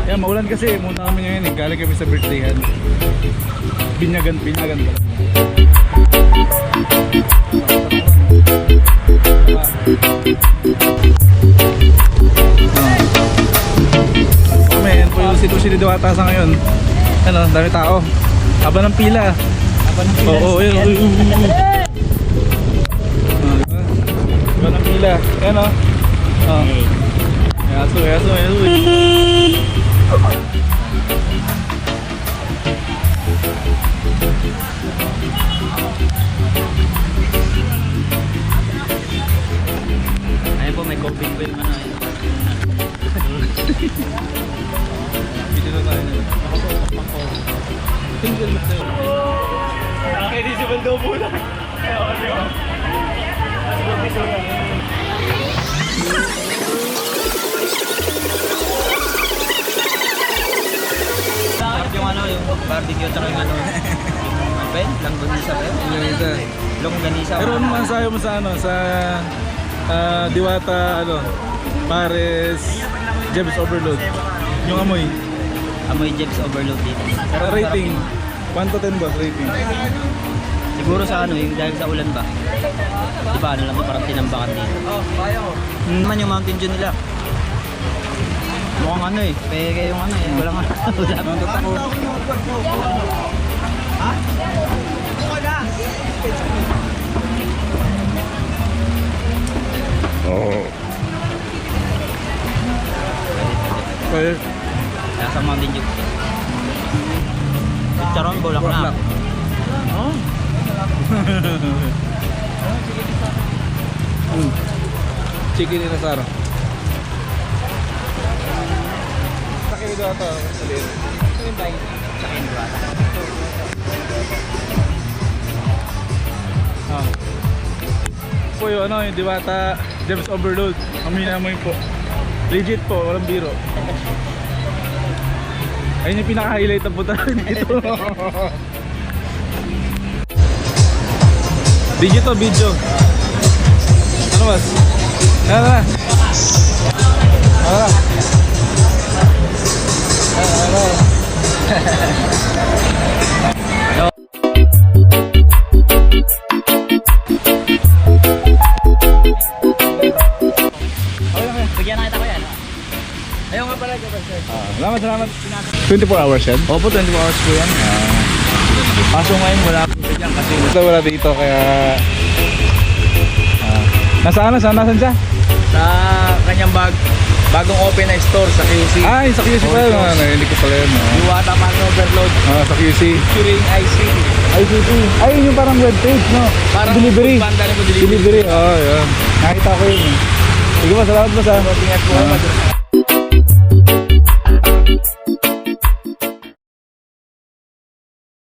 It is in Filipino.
Ayan, maulan kasi. Muna kami ngayon eh. Galing kami sa birthdayhan. Binyagan pala. Ayan po yung sitwasyon ni Diwata sa ngayon. Ano, dami tao. Haba ng pila. Oo, yun. Haba ng pila. Ayan o. Yaso. Ayun po, may coffee queen man na. Video na tayo na. Single na tayo. Nakakidisible daw po lang. Yung ano, yung barbecue tsaka yung ano, yung ben, langganisa ba yun? Longganisa. Pero ano masasabi mo sa ano, sa Diwata, ano, Pares, Jeb's Overload? Yung amoy. Amoy Jeb's Overload dito. Pero Rating, 1 to 10 boss, rating. siguro sa ano, yung dahil sa ulan ba? Di ba ano lang, parang tinambakan dito. Naman yung Mountain Dew nila. Mukhang ano eh, peke yung ano eh, wala nga. Ang tatako. Ha? Okay. Nasa Mountain Dew. Charon, bulaklak. Oh. Chicken in asaro. Sakay daw ito. Sabihin. Sakay yung Diwata. Po yung ano, yung Diwata, Jeb's Overload. Amoy po. Legit po, walang biro. Ayun yung pinaka-highlight ng punta dito. Video. Ano mas? Ano? Bigyan na kita ko yan. Ayaw nga pala ka sir. Salamat. 24 hours yan? Opo, 24 hours po yan. Kaso ngayon wala po dyan kasi Wala dito kaya... Nasaan siya? sa kanyang bagong open na store sa QC. Ay, sa QC pala. Hindi ko pala yun. Diwata Pan Overload. Sa QC. Featuring ICT. ICT. Ay, yun yung parang webpage, no? Parang delivery. banda rin po delivery. Delivery, yan. Nakita ko yun. Sige ba, salamat ba sa... Ingat po kayo.